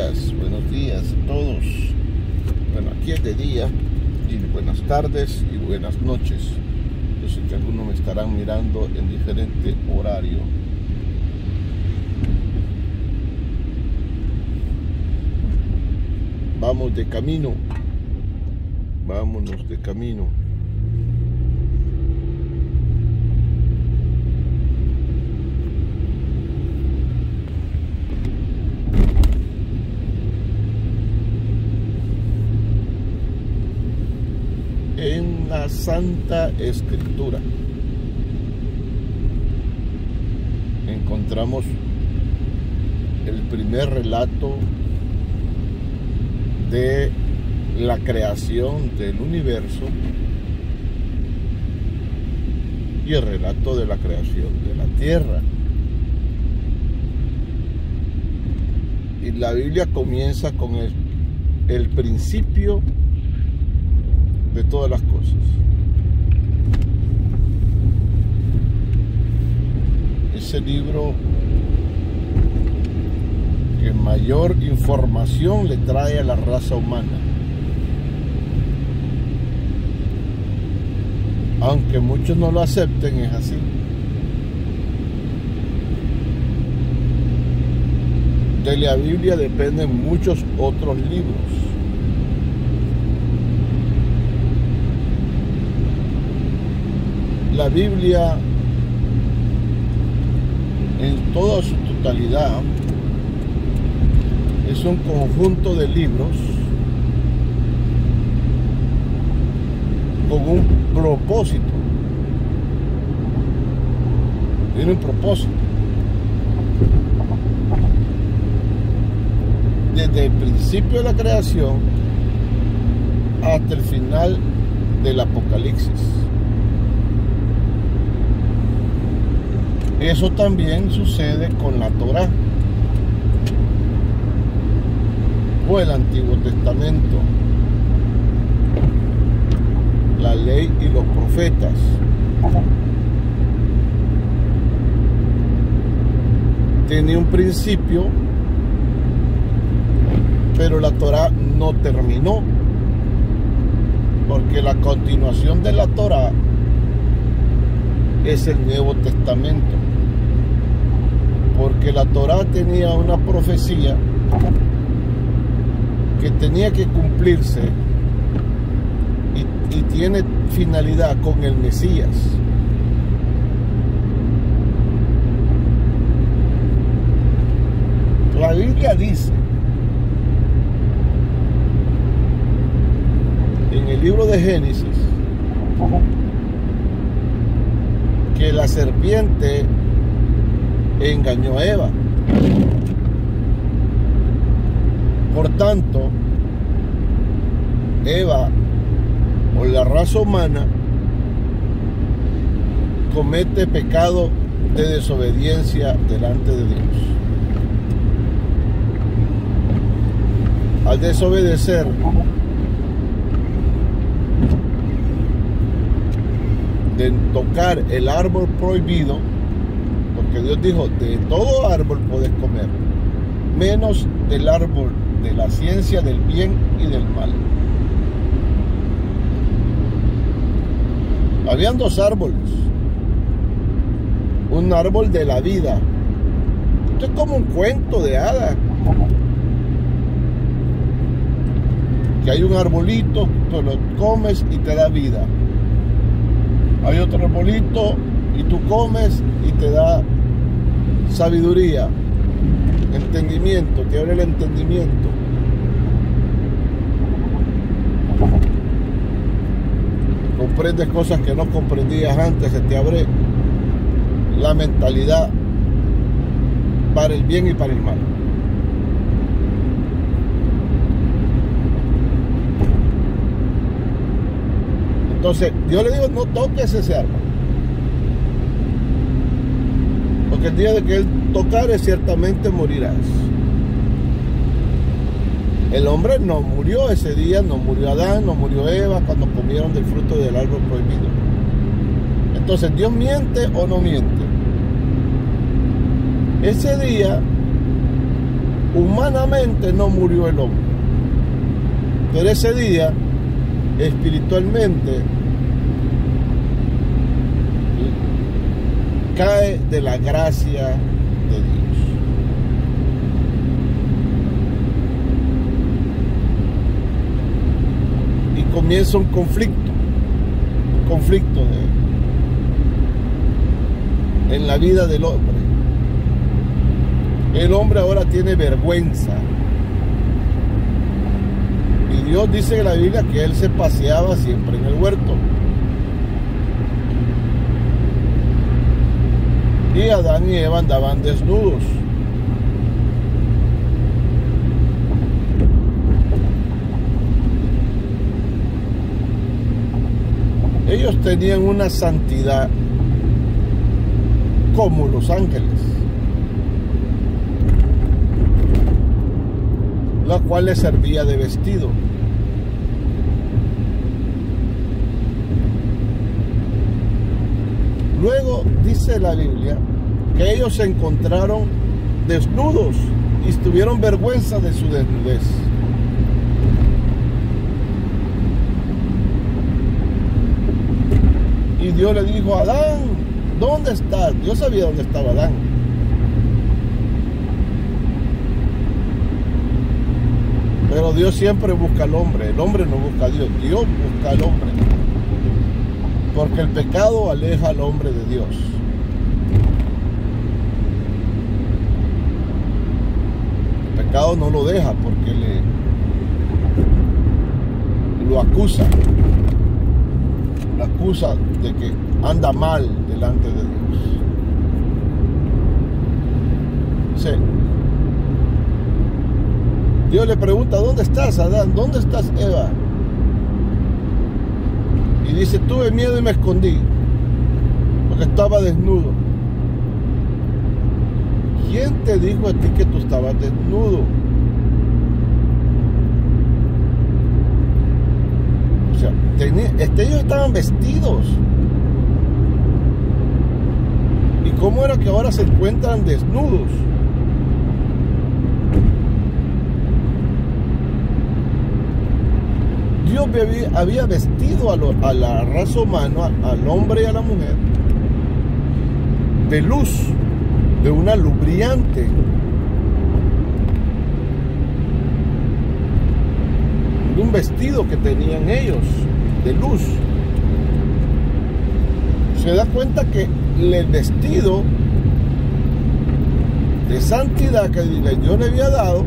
buenos días a todos. Bueno, aquí es de día y buenas tardes y buenas noches. Yo sé que algunos me estarán mirando en diferente horario. Vamos de camino. Vámonos de camino. En la Santa Escritura encontramos el primer relato de la creación del universo y el relato de la creación de la tierra. Y la Biblia comienza con el principio de todas las cosas. Ese libro que mayor información le trae a la raza humana, aunque muchos no lo acepten, es así. De la Biblia dependen muchos otros libros. La Biblia en toda su totalidad es un conjunto de libros con un propósito. Tiene un propósito. Desde el principio de la creación hasta el final del Apocalipsis. Eso también sucede con la Torá o el Antiguo Testamento, la ley y los profetas. Tiene un principio, pero la Torá no terminó, porque la continuación de la Torá es el Nuevo Testamento. Porque la Torá tenía una profecía que tenía que cumplirse y tiene finalidad con el Mesías. La Biblia dice en el libro de Génesis que la serpiente engañó a Eva. Por tanto, Eva o la raza humana comete pecado de desobediencia delante de Dios. Al desobedecer, de tocar el árbol prohibido, porque Dios dijo, de todo árbol puedes comer, menos del árbol de la ciencia del bien y del mal. Habían dos árboles. Un árbol de la vida. Esto es como un cuento de hadas. Que hay un arbolito, tú lo comes y te da vida. Hay otro arbolito y tú comes y te da sabiduría, entendimiento, te abre el entendimiento. Comprendes cosas que no comprendías antes, se te abre la mentalidad para el bien y para el mal. Entonces, Dios le dijo, no toques ese árbol. Porque el día de que él tocare, ciertamente morirás. El hombre no murió ese día, no murió Adán, no murió Eva cuando comieron del fruto del árbol prohibido. Entonces, ¿Dios miente o no miente? Ese día humanamente no murió el hombre, pero ese día espiritualmente cae de la gracia de Dios. Y comienza un conflicto en la vida del hombre. El hombre ahora tiene vergüenza. Y Dios dice en la Biblia que él se paseaba siempre en el huerto. Y Adán y Eva andaban desnudos. Ellos tenían una santidad como los ángeles, la cual les servía de vestido. Luego dice la Biblia que ellos se encontraron desnudos y tuvieron vergüenza de su desnudez. Y Dios le dijo a Adán, ¿dónde estás? Dios sabía dónde estaba Adán. Pero Dios siempre busca al hombre. El hombre no busca a Dios. Dios busca al hombre. Porque el pecado aleja al hombre de Dios. El pecado no lo deja porque lo acusa. Lo acusa de que anda mal delante de Dios. Sí. Dios le pregunta, ¿dónde estás, Adán? ¿Dónde estás, Eva? Y dice, tuve miedo y me escondí, porque estaba desnudo. ¿Quién te dijo a ti que tú estabas desnudo? O sea, ellos estaban vestidos. ¿Y cómo era que ahora se encuentran desnudos? Dios había vestido a la raza humana, al hombre y a la mujer, de luz, de una luz brillante. De un vestido que tenían ellos, de luz. Se da cuenta que el vestido de santidad que Dios le había dado,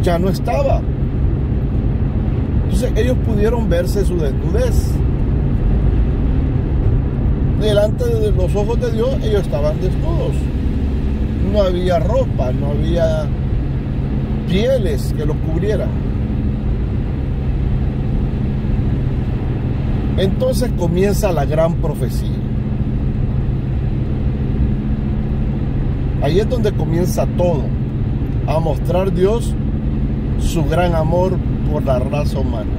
ya no estaba. Entonces ellos pudieron verse su desnudez. Delante de los ojos de Dios ellos estaban desnudos. No había ropa, no había pieles que los cubrieran. Entonces comienza la gran profecía. Ahí es donde comienza todo, a mostrar Dios su gran amor por la raza humana.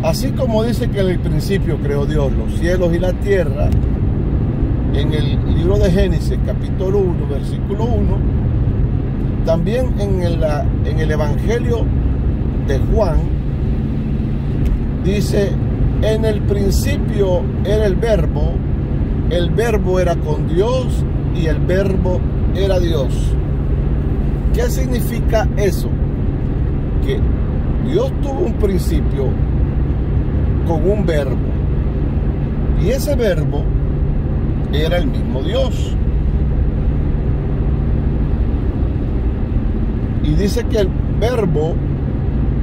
Así como dice que en el principio creó Dios los cielos y la tierra, en el libro de Génesis, capítulo 1, versículo 1, también en el Evangelio de Juan, dice, en el principio era el verbo era con Dios y el verbo era Dios. ¿Qué significa eso? Que Dios tuvo un principio con un verbo. Y ese verbo era el mismo Dios. Y dice que el verbo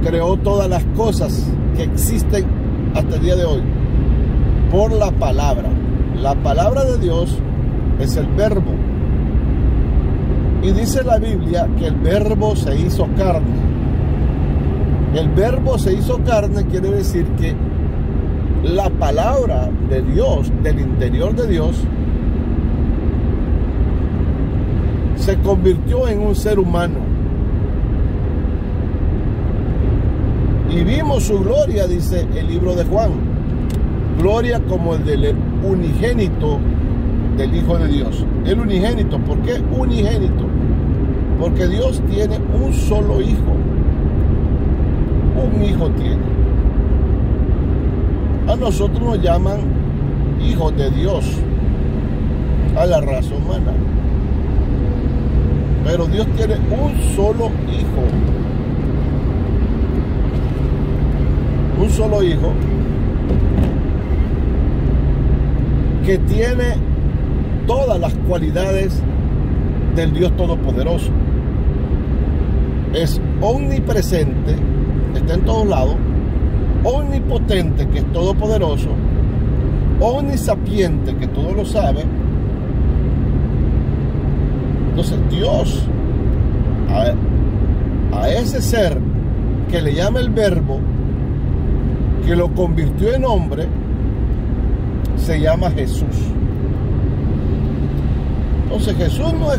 creó todas las cosas que existen hasta el día de hoy por la palabra. La palabra de Dios es el verbo. Y dice la Biblia que el verbo se hizo carne. El verbo se hizo carne quiere decir que la palabra de Dios, del interior de Dios, se convirtió en un ser humano. Y vimos su gloria, dice el libro de Juan. Gloria como el del unigénito del Hijo de Dios, el unigénito. ¿Por qué unigénito? Porque Dios tiene un solo hijo. Un hijo tiene. A nosotros nos llaman hijos de Dios, a la raza humana. Pero Dios tiene un solo hijo. Un solo hijo que tiene todas las cualidades del Dios Todopoderoso. Es omnipresente, está en todos lados, omnipotente, que es todopoderoso, omnisapiente, que todo lo sabe. Entonces Dios, a ese ser que le llama el Verbo, que lo convirtió en hombre, se llama Jesús. Entonces Jesús no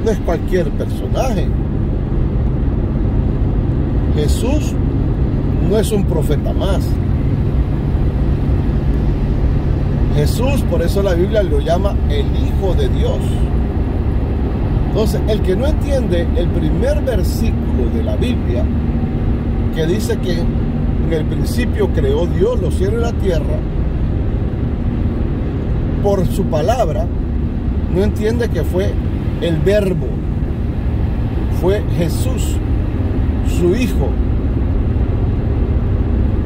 es cualquier personaje. Jesús no es un profeta más. Jesús, por eso la Biblia lo llama el Hijo de Dios. Entonces, el que no entiende el primer versículo de la Biblia, que dice que en el principio creó Dios los cielos y la tierra, por su palabra, no entiende que fue el Verbo, fue Jesús, su Hijo,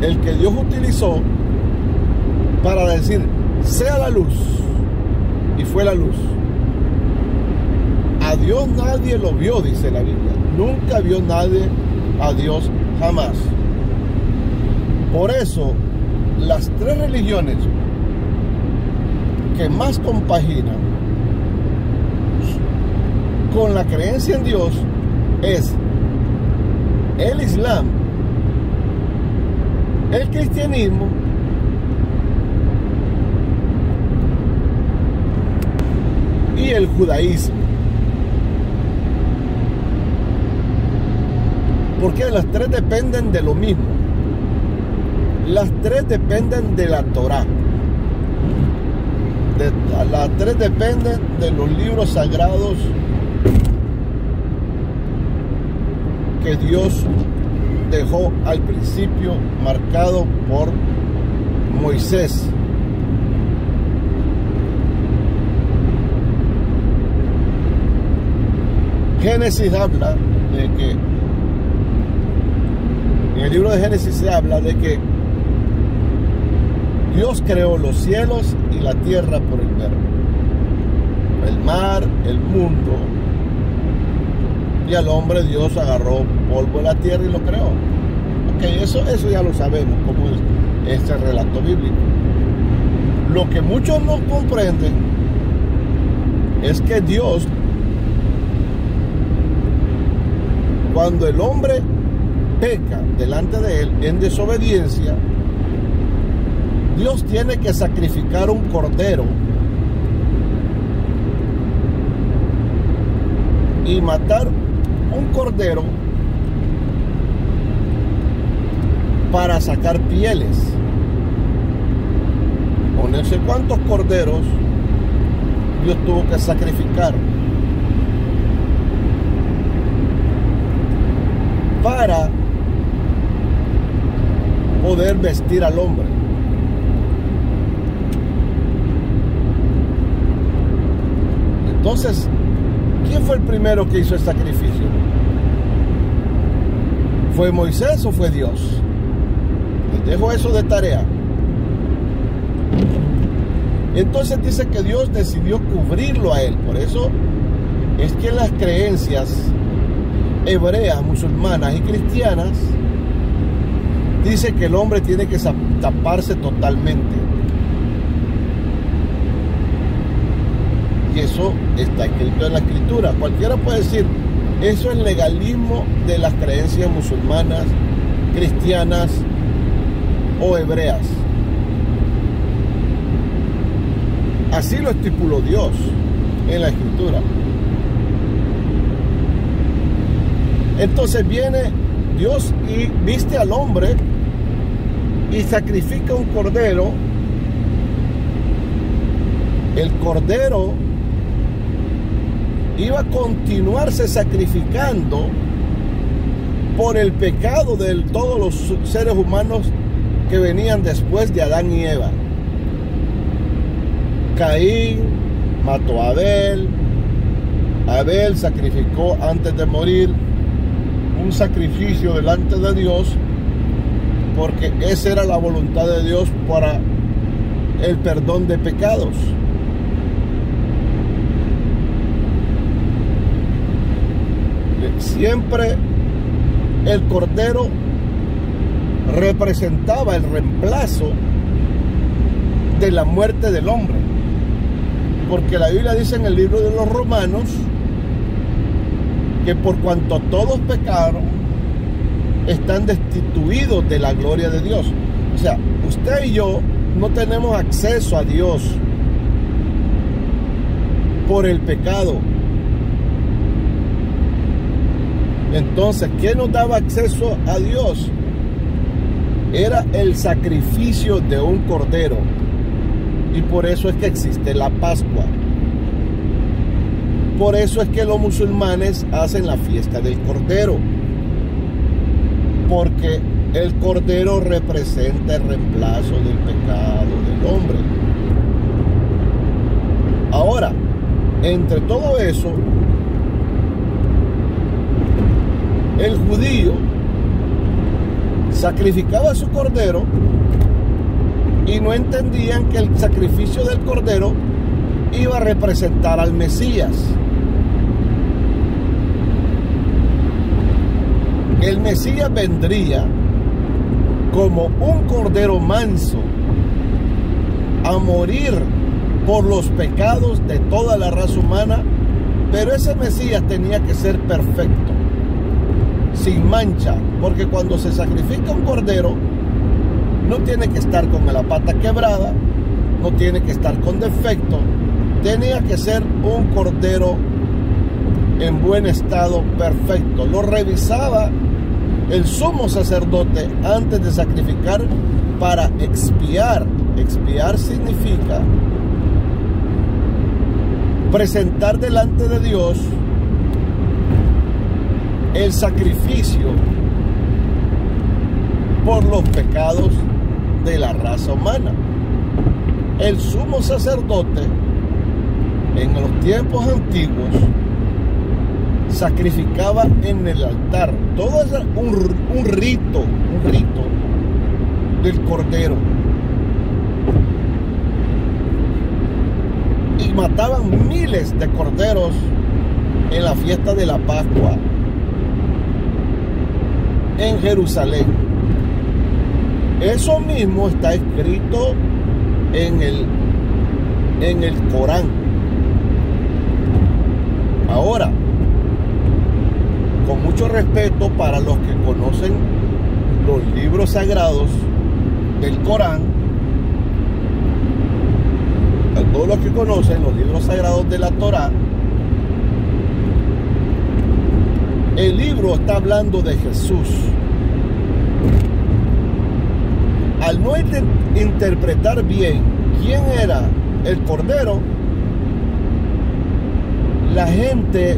el que Dios utilizó para decir, sea la luz, y fue la luz. A Dios nadie lo vio, dice la Biblia. Nunca vio nadie a Dios, jamás. Por eso, las tres religiones que más compaginan con la creencia en Dios es el Islam, el cristianismo y el judaísmo. Porque las tres dependen de lo mismo. Las tres dependen de la Torá. Las tres dependen de los libros sagrados que Dios dejó al principio, marcado por Moisés. Génesis habla de que, en el libro de Génesis se habla de que Dios creó los cielos y la tierra por el Verbo, el mar, el mundo, y al hombre Dios agarró polvo de la tierra y lo creó. Ok, eso ya lo sabemos, como es este relato bíblico. Lo que muchos no comprenden es que Dios, cuando el hombre peca delante de él en desobediencia, Dios tiene que sacrificar un cordero y matar un cordero para sacar pieles. O no sé cuántos corderos Dios tuvo que sacrificar para poder vestir al hombre. Entonces, ¿quién fue el primero que hizo el sacrificio? ¿Fue Moisés o fue Dios? Les dejo eso de tarea. Entonces dice que Dios decidió cubrirlo a él. Por eso es que en las creencias hebreas, musulmanas y cristianas dice que el hombre tiene que taparse totalmente. Y eso está escrito en la escritura. Cualquiera puede decir, eso es legalismo de las creencias musulmanas, cristianas o hebreas. Así lo estipuló Dios en la escritura. Entonces viene Dios y viste al hombre y sacrifica un cordero el cordero iba a continuarse sacrificando por el pecado de todos los seres humanos que venían después de Adán y Eva. Caín mató a Abel. Abel sacrificó antes de morir un sacrificio delante de Dios, porque esa era la voluntad de Dios para el perdón de pecados. Siempre el cordero representaba el reemplazo de la muerte del hombre, porque la Biblia dice en el libro de los Romanos que por cuanto todos pecaron, están destituidos de la gloria de Dios. O sea, usted y yo no tenemos acceso a Dios por el pecado. Entonces, ¿qué nos daba acceso a Dios? Era el sacrificio de un cordero. Y por eso es que existe la Pascua. Por eso es que los musulmanes hacen la fiesta del cordero. Porque el cordero representa el reemplazo del pecado del hombre. Ahora, entre todo eso, el judío sacrificaba su cordero y no entendían que el sacrificio del cordero iba a representar al Mesías. El Mesías vendría como un cordero manso a morir por los pecados de toda la raza humana, pero ese Mesías tenía que ser perfecto, sin mancha, porque cuando se sacrifica un cordero no tiene que estar con la pata quebrada, no tiene que estar con defecto, tenía que ser un cordero en buen estado, perfecto. Lo revisaba el sumo sacerdote antes de sacrificar para expiar. Expiar significa presentar delante de Dios el sacrificio por los pecados de la raza humana. El sumo sacerdote en los tiempos antiguos sacrificaba en el altar. Todo es un rito del cordero. Y mataban miles de corderos en la fiesta de la Pascua en Jerusalén. Eso mismo está escrito en el Corán. Ahora, con mucho respeto para los que conocen los libros sagrados del Corán, a todos los que conocen los libros sagrados de la Torá, el libro está hablando de Jesús. Al no interpretar bien quién era el Cordero, la gente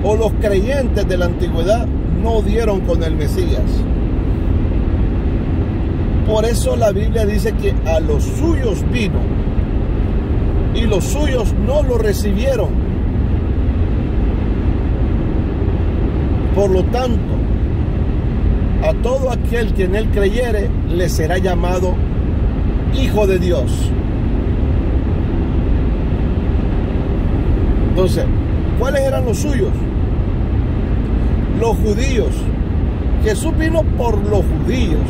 o los creyentes de la antigüedad no dieron con el Mesías. Por eso la Biblia dice que a los suyos vino y los suyos no lo recibieron. Por lo tanto, a todo aquel que en él creyere le será llamado hijo de Dios. Entonces, ¿cuáles eran los suyos? Los judíos. Jesús vino por los judíos,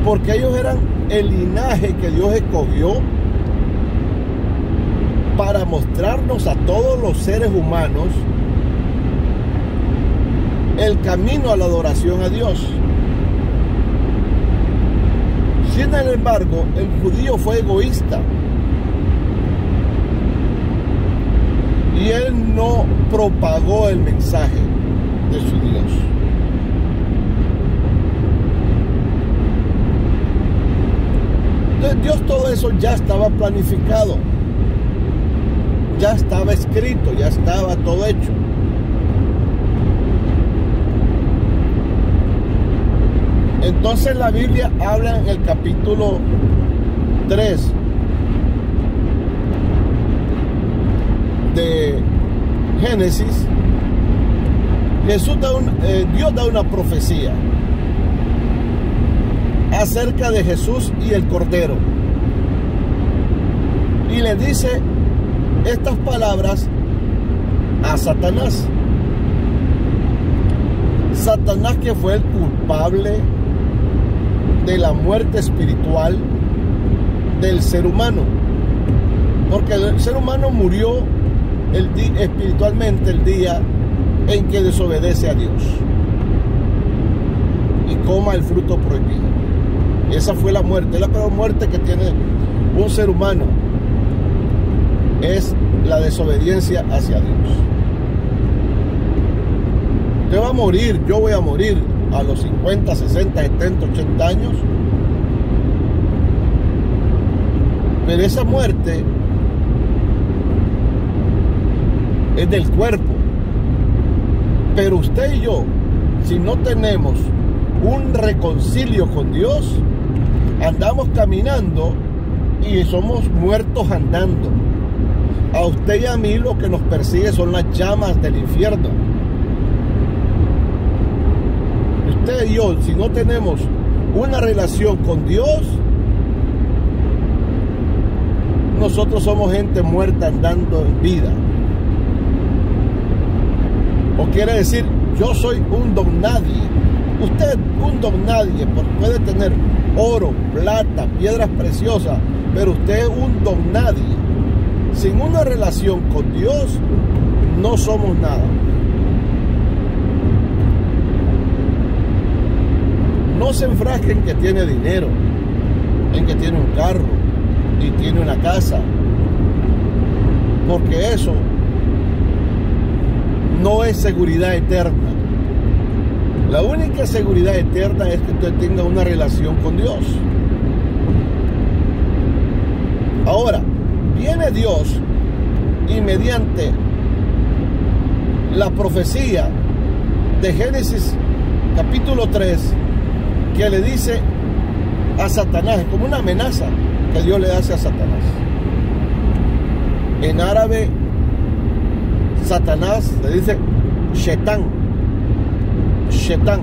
porque ellos eran el linaje que Dios escogió para mostrarnos a todos los seres humanos el camino a la adoración a Dios. Sin embargo, el judío fue egoísta y él no propagó el mensaje de su Dios. Entonces Dios todo eso ya estaba planificado, ya estaba escrito, ya estaba todo hecho. Entonces la Biblia habla en el capítulo 3 de Génesis. Dios da una profecía acerca de Jesús y el Cordero, y le dice estas palabras a Satanás. Satanás, que fue el culpable de la muerte espiritual del ser humano, porque el ser humano murió espiritualmente el día en que desobedece a Dios y coma el fruto prohibido. Esa fue la muerte, la peor muerte que tiene un ser humano, es la desobediencia hacia Dios. Usted va a morir, yo voy a morir a los 50, 60, 70, 80 años, pero esa muerte es del cuerpo. Pero usted y yo, si no tenemos un reconcilio con Dios, andamos caminando y somos muertos andando. A usted y a mí lo que nos persigue son las llamas del infierno. Usted y yo, si no tenemos una relación con Dios, nosotros somos gente muerta andando en vida. O quiere decir, yo soy un don nadie. Usted un don nadie, porque puede tener oro, plata, piedras preciosas, pero usted es un don nadie. Sin una relación con Dios, no somos nada. No se enfrasque en que tiene dinero, en que tiene un carro y tiene una casa, porque eso no es seguridad eterna. La única seguridad eterna es que usted tenga una relación con Dios. Ahora, viene Dios y mediante la profecía de Génesis capítulo 3, que le dice a Satanás, es como una amenaza que Dios le hace a Satanás. En árabe, Satanás le dice Shetán. Shetán.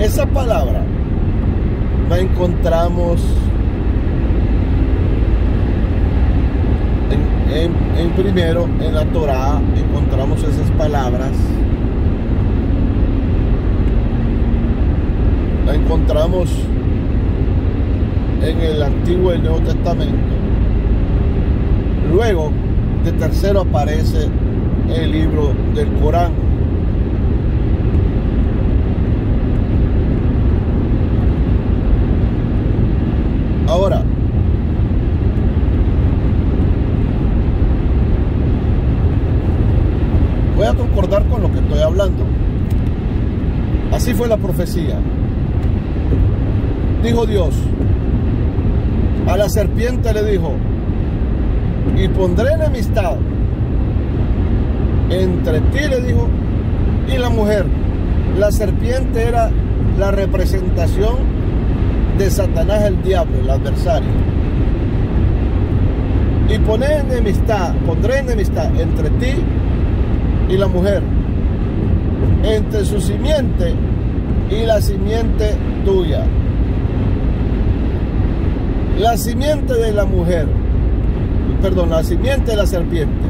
Esa palabra la encontramos en primero en la Torá, encontramos esas palabras. La encontramos en el Antiguo y el Nuevo Testamento. Luego, de tercero aparece el libro del Corán. Ahora, voy a concordar con lo que estoy hablando. Así fue la profecía. Dijo Dios, a la serpiente le dijo, y pondré enemistad entre ti, le dijo, y la mujer. La serpiente era la representación de Satanás, el diablo, el adversario. Y pondré enemistad entre ti y la mujer, entre su simiente y la simiente tuya. La simiente de la mujer, perdón, la simiente de la serpiente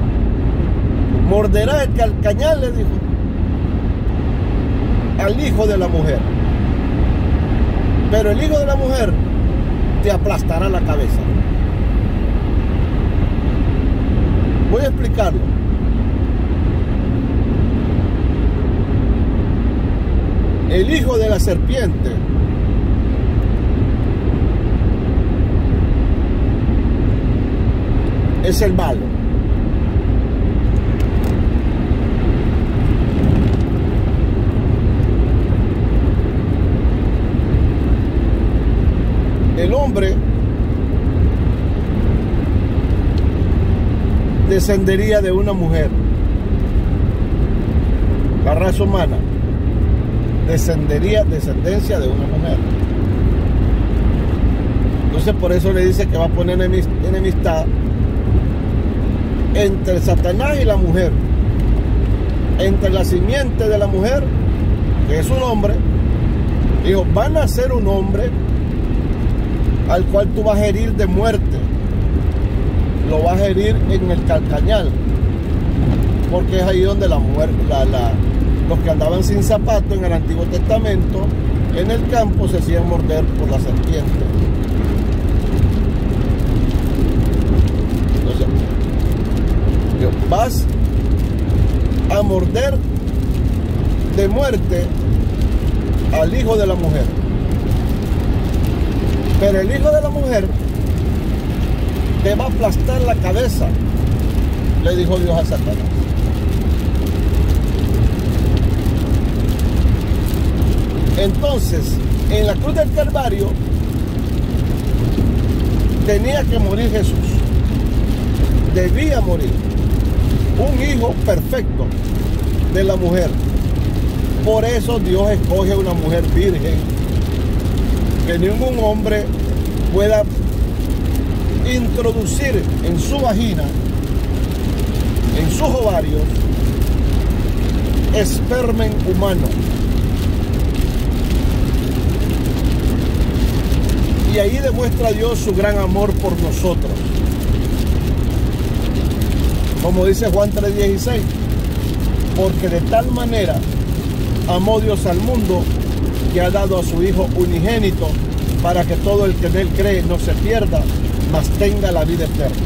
morderá el calcañar, le dijo, al hijo de la mujer, pero el hijo de la mujer te aplastará la cabeza. Voy a explicarlo. El hijo de la serpiente es el malo. hombre descendería de una mujer. La raza humana descendencia de una mujer. Entonces por eso le dice que va a poner enemistad entre Satanás y la mujer, entre la simiente de la mujer, que es un hombre. Dijo, van a ser un hombre al cual tú vas a herir de muerte. Lo vas a herir en el calcañal, porque es ahí donde la mujer, los que andaban sin zapato en el Antiguo Testamento, en el campo se hacían morder por la serpiente. Entonces, vas a morder de muerte al hijo de la mujer. Pero el hijo de la mujer te va a aplastar la cabeza, le dijo Dios a Satanás. Entonces, en la cruz del Calvario tenía que morir Jesús. Debía morir. Un hijo perfecto de la mujer. Por eso Dios escoge una mujer virgen, que ningún hombre pueda introducir en su vagina, en sus ovarios, espermen humano. Y ahí demuestra Dios su gran amor por nosotros. Como dice Juan 3:16, porque de tal manera amó Dios al mundo que ha dado a su Hijo unigénito, para que todo el que en él cree no se pierda, mas tenga la vida eterna.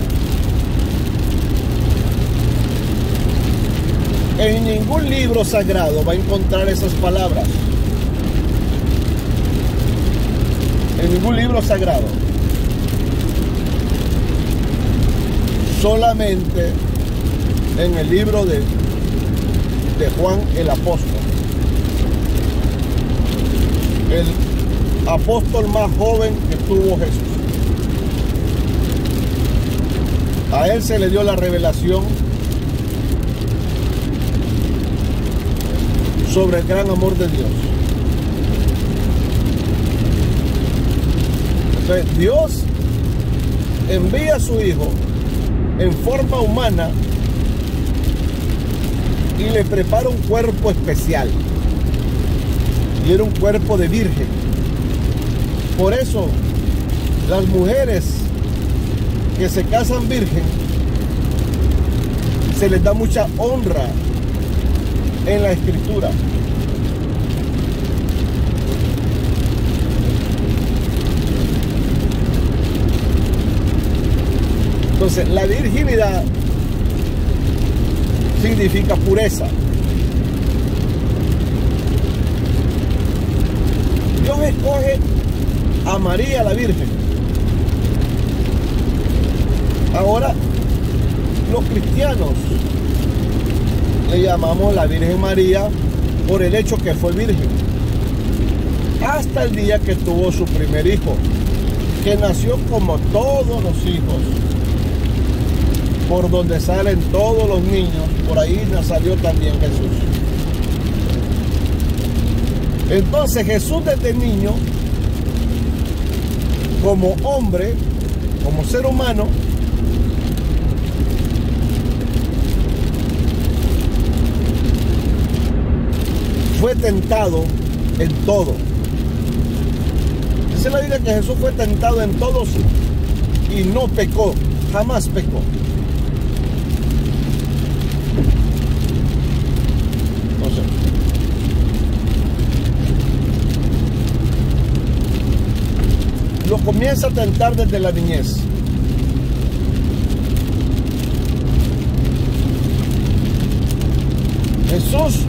En ningún libro sagrado va a encontrar esas palabras. En ningún libro sagrado. Solamente en el libro de Juan el apóstol. El apóstol más joven que tuvo Jesús. A él se le dio la revelación sobre el gran amor de Dios. Entonces, Dios envía a su Hijo en forma humana y le prepara un cuerpo especial. Y era un cuerpo de virgen. Por eso, las mujeres que se casan virgen, se les da mucha honra en la Escritura. Entonces, la virginidad significa pureza. Dios escoge a María la Virgen. Ahora, los cristianos le llamamos la Virgen María por el hecho que fue virgen. Hasta el día que tuvo su primer hijo, que nació como todos los hijos. Por donde salen todos los niños, por ahí salió también Jesús. Entonces Jesús desde niño, como hombre, como ser humano, fue tentado en todo. Dice la Biblia que Jesús fue tentado en todos y no pecó, jamás pecó. Lo comienza a tentar desde la niñez. Jesús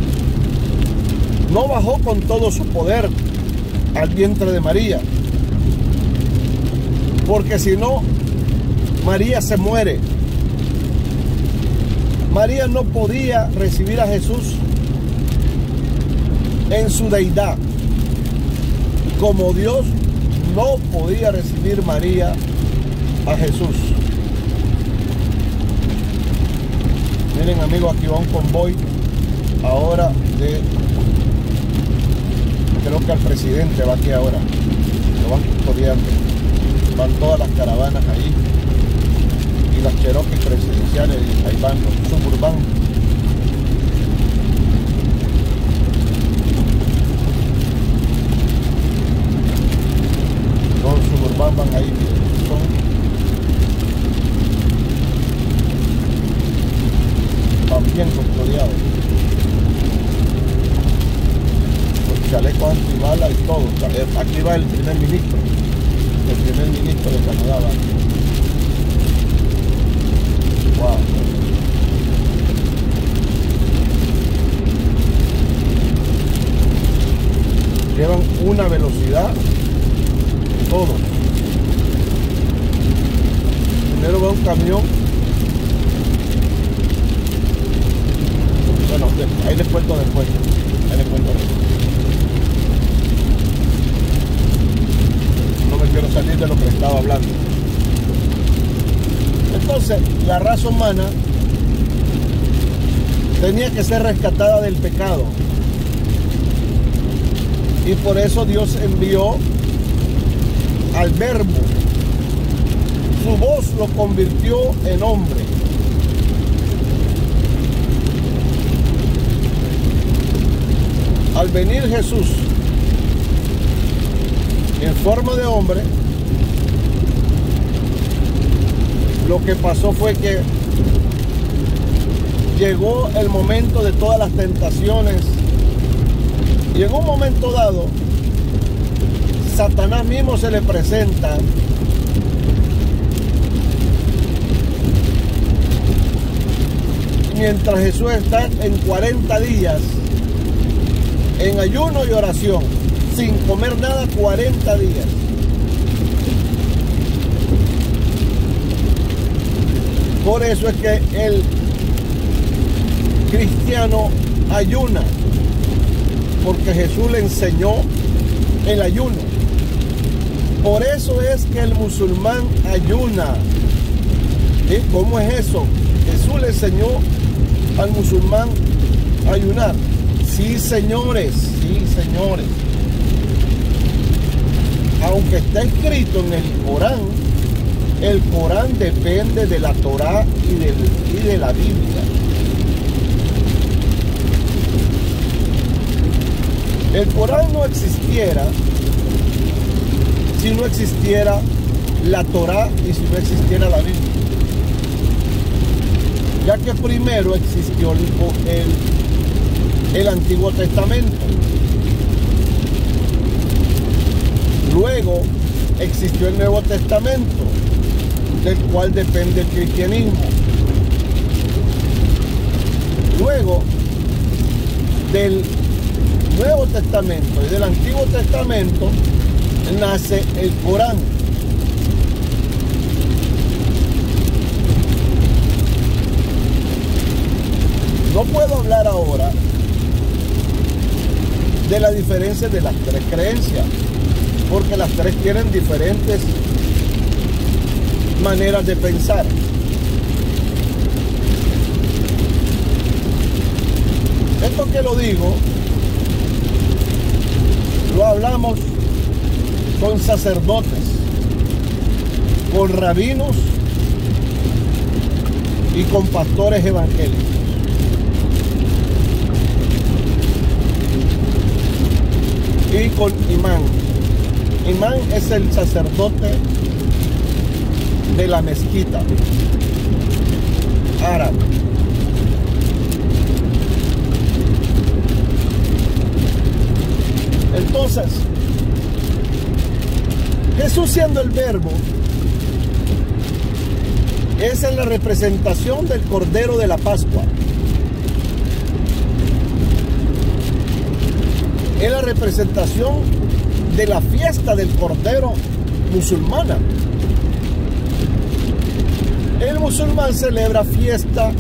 no bajó con todo su poder al vientre de María, porque si no, María se muere. María no podía recibir a Jesús en su deidad. Como Dios no podía recibir María a Jesús. Miren, amigos, aquí va un convoy ahora de, creo que al presidente va aquí ahora, lo van custodiando, van todas las caravanas ahí y las Cherokees presidenciales, ahí van los Suburban. Los Suburban van ahí, son bien custodiados, con chalecos antibala y todo. Aquí va el primer ministro de Canadá. Va. Wow. Llevan una velocidad todos. Primero va un camión. Bueno, ahí les cuento después. No me quiero salir de lo que les estaba hablando. Entonces, la raza humana tenía que ser rescatada del pecado. Y por eso Dios envió al Verbo. Su voz lo convirtió en hombre. Al venir Jesús en forma de hombre, lo que pasó fue que llegó el momento de todas las tentaciones y en un momento dado Satanás mismo se le presenta mientras Jesús está en 40 días en ayuno y oración, sin comer nada 40 días. Por eso es que el cristiano ayuna, porque Jesús le enseñó el ayuno. Por eso es que el musulmán ayuna. ¿Sí? ¿Cómo es eso? Jesús le enseñó al musulmán a ayunar. Sí, señores, sí, señores. Aunque está escrito en el Corán depende de la Torá y de la Biblia. El Corán no existiera si no existiera la Torá y si no existiera la Biblia. Ya que primero existió el Antiguo Testamento. Luego existió el Nuevo Testamento, del cual depende el cristianismo. Luego del Nuevo Testamento y del Antiguo Testamento nace el Corán. No puedo hablar ahora de la diferencia de las tres creencias, porque las tres tienen diferentes maneras de pensar. Esto que lo digo, lo hablamos con sacerdotes, con rabinos y con pastores evangélicos. Y con imán. Imán es el sacerdote de la mezquita árabe. Entonces, Jesús, siendo el Verbo, es en la representación del Cordero de la Pascua. Es la representación de la fiesta del Cordero musulmana. El musulmán celebra fiesta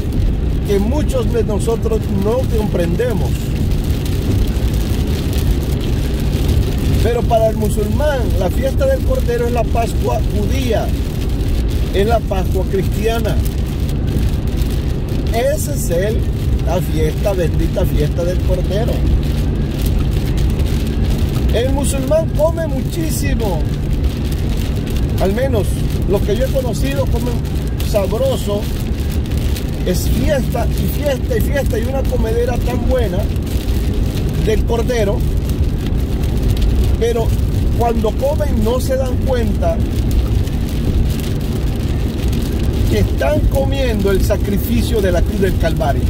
que muchos de nosotros no comprendemos. Pero para el musulmán, la fiesta del Cordero es la Pascua judía, es la Pascua cristiana. Esa es la fiesta, bendita fiesta del Cordero. El musulmán come muchísimo, al menos los que yo he conocido comen sabroso. Es fiesta y fiesta y fiesta, y una comedera tan buena del Cordero, pero cuando comen no se dan cuenta que están comiendo el sacrificio de la cruz del Calvario.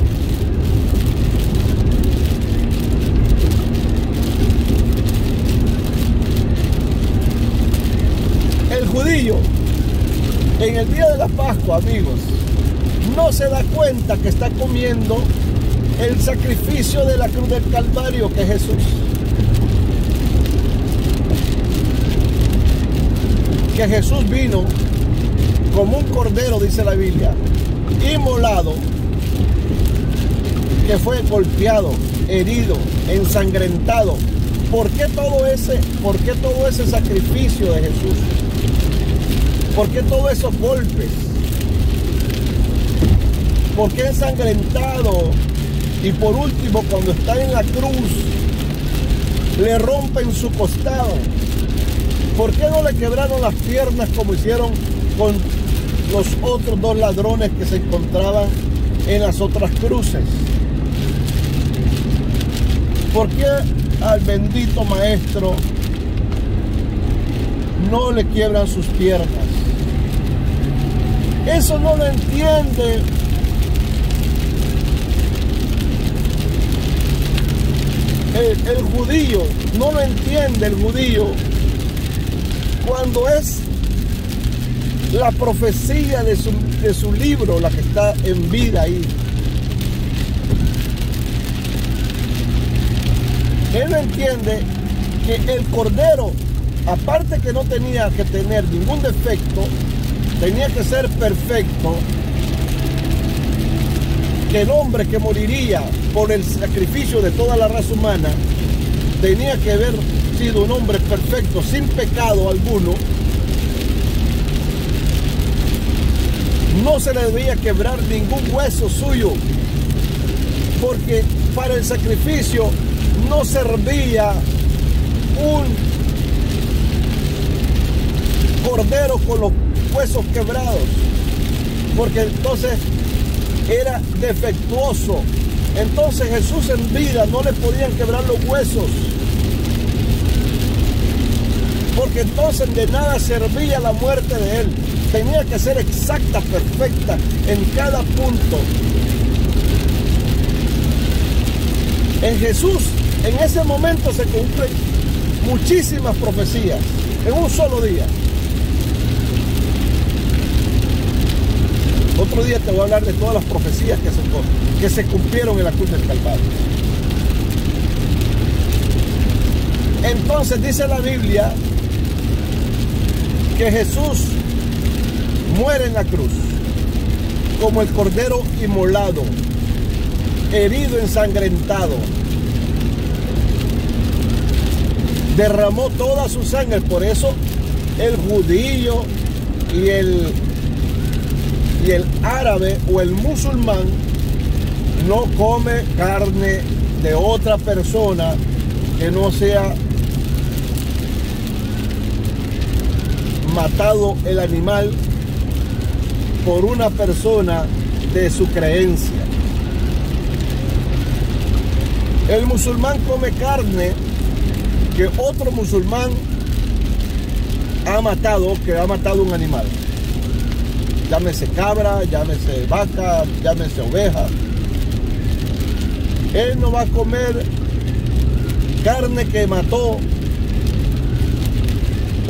El judío en el día de la Pascua, amigos, no se da cuenta que está comiendo el sacrificio de la cruz del Calvario, que es Jesús. Que Jesús vino como un cordero, dice la Biblia, inmolado, que fue golpeado, herido, ensangrentado. ¿Por qué todo ese sacrificio de Jesús? ¿Por qué todos esos golpes? ¿Por qué ensangrentado? Y por último, cuando está en la cruz, le rompen su costado. ¿Por qué no le quebraron las piernas como hicieron con los otros dos ladrones que se encontraban en las otras cruces? ¿Por qué al bendito maestro no le quiebran sus piernas? Eso no lo entiende el judío, no lo entiende el judío cuando es la profecía de su libro la que está en vida ahí. Él no entiende que el Cordero, aparte que no tenía que tener ningún defecto, tenía que ser perfecto, que el hombre que moriría por el sacrificio de toda la raza humana tenía que haber sido un hombre perfecto, sin pecado alguno. No se le debía quebrar ningún hueso suyo, porque para el sacrificio no servía un cordero con los huesos quebrados, porque entonces era defectuoso. Entonces Jesús en vida no le podían quebrar los huesos, porque entonces de nada servía la muerte de él. Tenía que ser exacta, perfecta en cada punto. En Jesús, en ese momento se cumplen muchísimas profecías en un solo día. Otro día te voy a hablar de todas las profecías que se cumplieron en la cruz del Calvario. Entonces dice la Biblia que Jesús muere en la cruz como el cordero inmolado, herido, ensangrentado. Derramó toda su sangre. Por eso el judío y el árabe o el musulmán no come carne de otra persona que no sea matado el animal por una persona de su creencia. El musulmán come carne que otro musulmán ha matado, un animal. Llámese cabra, llámese vaca, llámese oveja. Él no va a comer carne que mató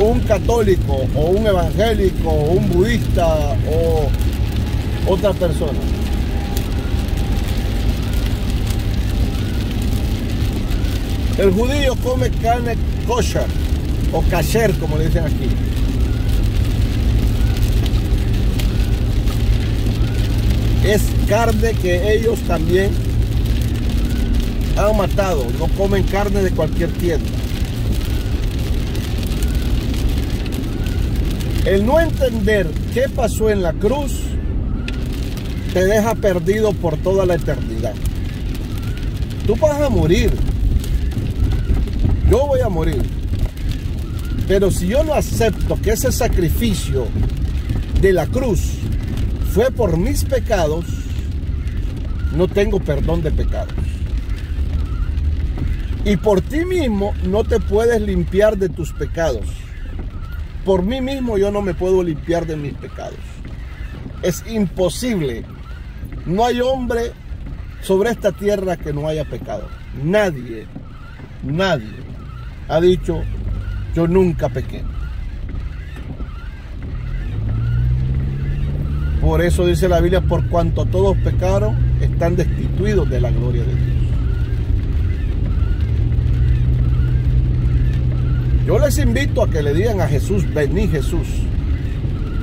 un católico o un evangélico o un budista o otra persona. El judío come carne kosher o kasher, como le dicen aquí. Es carne que ellos también han matado. No comen carne de cualquier tienda. El no entender qué pasó en la cruz te deja perdido por toda la eternidad. Tú vas a morir. Yo voy a morir. Pero si yo no acepto que ese sacrificio de la cruz fue por mis pecados, no tengo perdón de pecados. Y por ti mismo no te puedes limpiar de tus pecados. Por mí mismo yo no me puedo limpiar de mis pecados. Es imposible. No hay hombre sobre esta tierra que no haya pecado. Nadie ha dicho, yo nunca pequé. Por eso dice la Biblia, por cuanto todos pecaron, están destituidos de la gloria de Dios. Yo les invito a que le digan a Jesús, vení Jesús,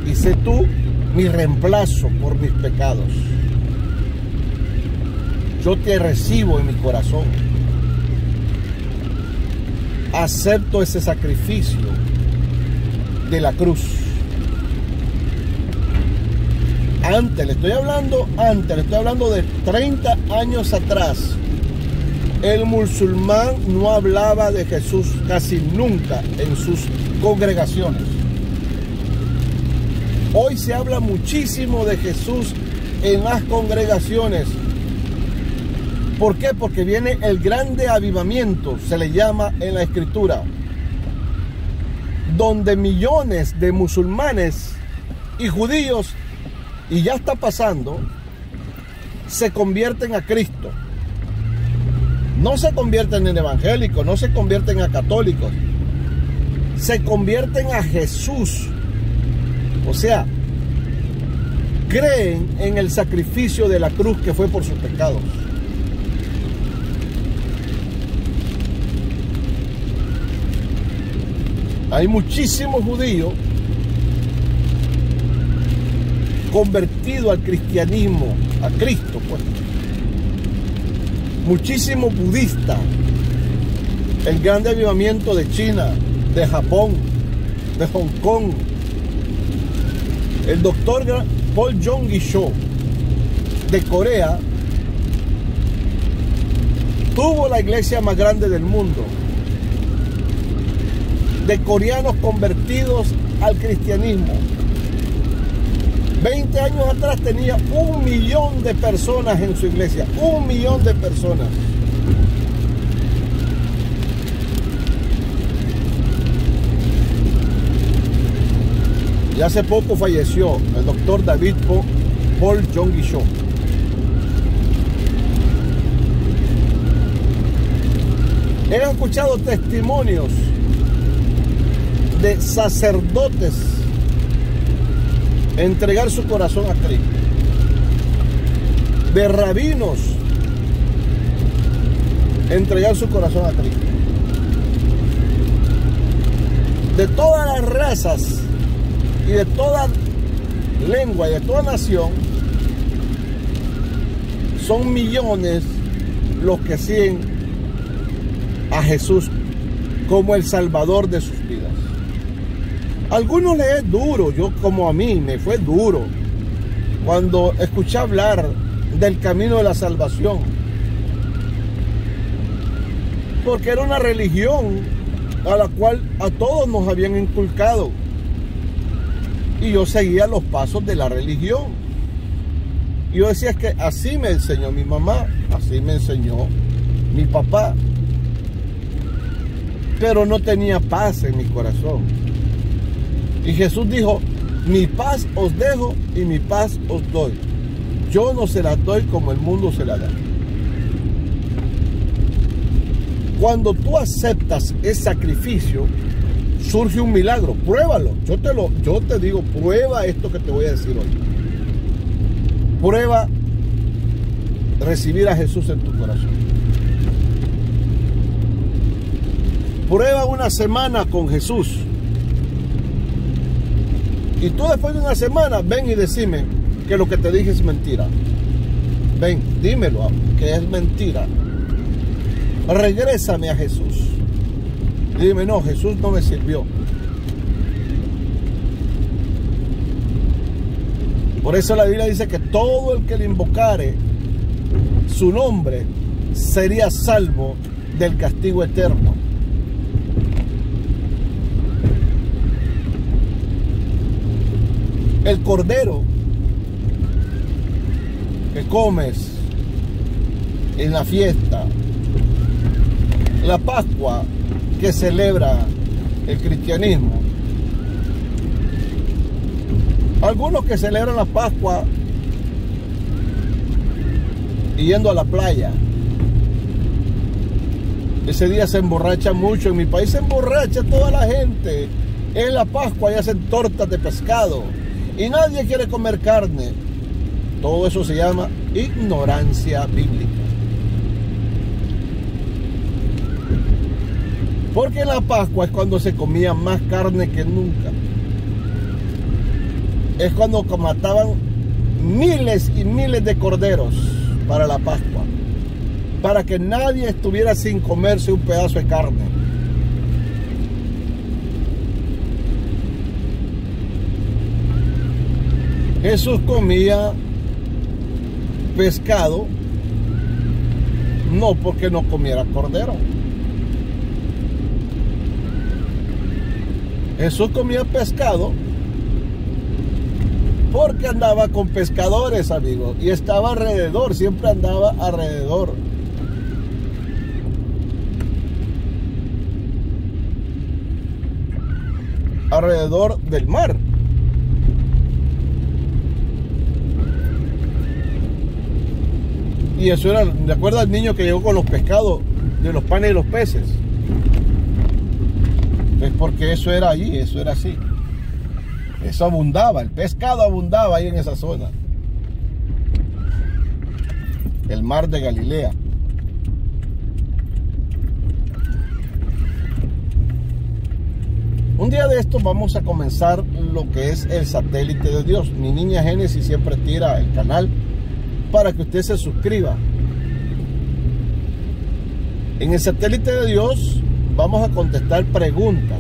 y sé tú mi reemplazo por mis pecados. Yo te recibo en mi corazón. Acepto ese sacrificio de la cruz. Le estoy hablando de 30 años atrás. El musulmán no hablaba de Jesús casi nunca en sus congregaciones. Hoy se habla muchísimo de Jesús en las congregaciones. ¿Por qué? Porque viene el grande avivamiento, se le llama en la Escritura, donde millones de musulmanes y judíos, y ya está pasando, se convierten a Cristo. No se convierten en evangélicos, no se convierten a católicos, se convierten a Jesús. O sea, creen en el sacrificio de la cruz que fue por sus pecados. Hay muchísimos judíos convertidos al cristianismo, a Cristo, pues. Muchísimos budistas. El grande avivamiento de China, de Japón, de Hong Kong. El doctor Paul Jong-gi-cho de Corea tuvo la iglesia más grande del mundo, de coreanos convertidos al cristianismo. 20 años atrás tenía 1 millón de personas en su iglesia. 1 millón de personas. Y hace poco falleció el doctor David Paul Jong-gi-cho. He escuchado testimonios de sacerdotes entregar su corazón a Cristo, de rabinos entregar su corazón a Cristo, de todas las razas y de toda lengua y de toda nación. Son millones los que siguen a Jesús como el Salvador de sus vidas. A algunos les es duro, yo como a mí me fue duro cuando escuché hablar del camino de la salvación, porque era una religión a la cual a todos nos habían inculcado, y yo seguía los pasos de la religión. Y yo decía, es que así me enseñó mi mamá, así me enseñó mi papá, pero no tenía paz en mi corazón. Y Jesús dijo, mi paz os dejo y mi paz os doy. Yo no se la doy como el mundo se la da. Cuando tú aceptas ese sacrificio, surge un milagro. Pruébalo. Yo te digo, prueba esto que te voy a decir hoy. Prueba recibir a Jesús en tu corazón. Prueba una semana con Jesús. Y tú después de una semana, ven y decime que lo que te dije es mentira. Ven, dímelo, que es mentira. Regrésame a Jesús. Y dime, no, Jesús no me sirvió. Por eso la Biblia dice que todo el que le invocare su nombre sería salvo del castigo eterno. El cordero que comes en la fiesta, la Pascua que celebra el cristianismo. Algunos que celebran la Pascua yendo a la playa. Ese día se emborracha mucho. En mi país se emborracha toda la gente. En la Pascua y hacen tortas de pescado. Y nadie quiere comer carne. Todo eso se llama ignorancia bíblica. Porque en la Pascua es cuando se comía más carne que nunca. Es cuando mataban miles y miles de corderos para la Pascua. Para que nadie estuviera sin comerse un pedazo de carne. Jesús comía pescado, no porque no comiera cordero. Jesús comía pescado porque andaba con pescadores, amigos, y estaba alrededor, siempre andaba alrededor. Alrededor del mar. Y eso era, ¿de acuerdo al niño que llegó con los pescados, de los panes y los peces? Es porque eso era allí, eso era así. Eso abundaba, el pescado abundaba ahí en esa zona. El mar de Galilea. Un día de estos vamos a comenzar lo que es el satélite de Dios. Mi niña Génesis siempre tira el canal para que usted se suscriba. En el satélite de Dios vamos a contestar preguntas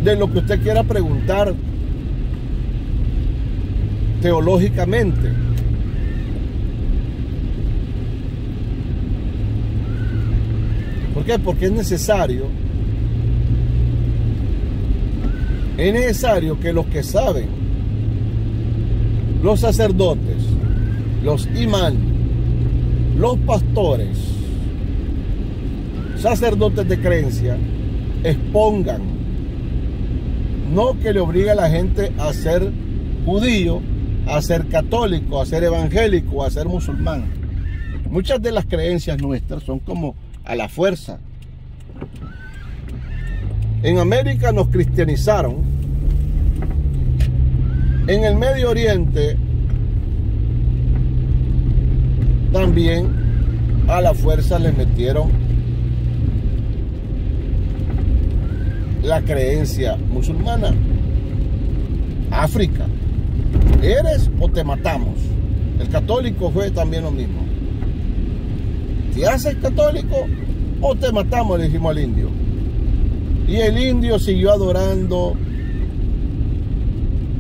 de lo que usted quiera preguntar teológicamente. ¿Por qué? Porque es necesario que los que saben, los sacerdotes, los imán, los pastores, sacerdotes de creencia, expongan, no que le obligue a la gente a ser judío, a ser católico, a ser evangélico, a ser musulmán. Muchas de las creencias nuestras son como a la fuerza. En América nos cristianizaron. En el Medio Oriente también a la fuerza les metieron la creencia musulmana. África, ¿eres o te matamos? El católico fue también lo mismo. ¿Te haces católico o te matamos?, le dijimos al indio. Y el indio siguió adorando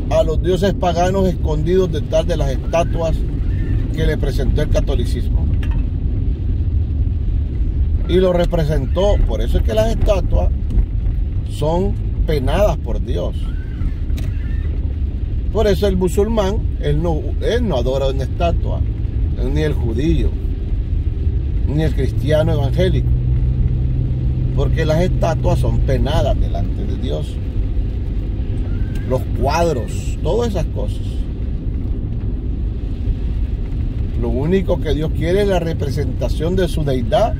a los dioses paganos escondidos detrás de las estatuas que le presentó el catolicismo. Y lo representó. Por eso es que las estatuas son penadas por Dios. Por eso el musulmán, él no adora una estatua, ni el judío, ni el cristiano evangélico, porque las estatuas son penadas delante de Dios. Los cuadros, todas esas cosas. Lo único que Dios quiere es la representación de su deidad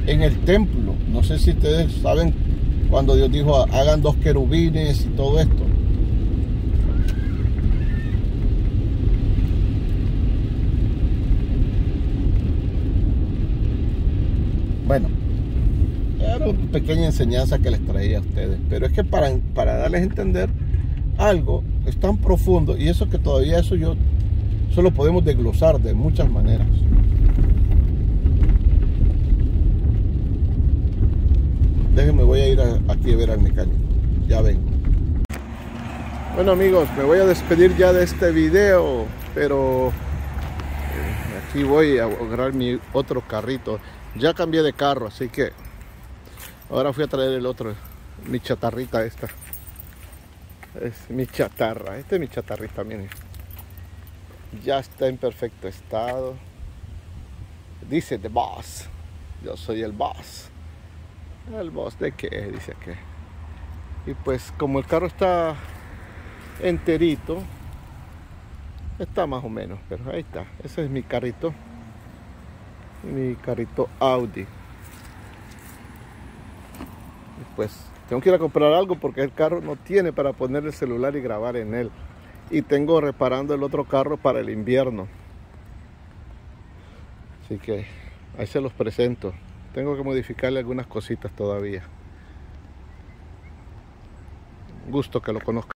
en el templo. No sé si ustedes saben cuando Dios dijo hagan 2 querubines y todo esto. Bueno, era una pequeña enseñanza que les traía a ustedes, pero es que para darles a entender algo es tan profundo, y eso que todavía eso lo podemos desglosar de muchas maneras. Déjenme, voy a ir aquí a ver al mecánico. Ya vengo. Bueno amigos, me voy a despedir ya de este video, pero aquí voy a agarrar mi otro carrito. Ya cambié de carro, así que ahora fui a traer el otro, mi chatarrita esta. Es mi chatarra, este es mi chatarrita, miren. Ya está en perfecto estado. Dice The Boss. Yo soy el boss. ¿El boss de qué? Dice que. Y pues como el carro está enterito, está más o menos, pero ahí está. Ese es mi carrito Audi. Y pues tengo que ir a comprar algo porque el carro no tiene para poner el celular y grabar en él. Y tengo reparando el otro carro para el invierno. Así que ahí se los presento. Tengo que modificarle algunas cositas todavía. Gusto que lo conozcan.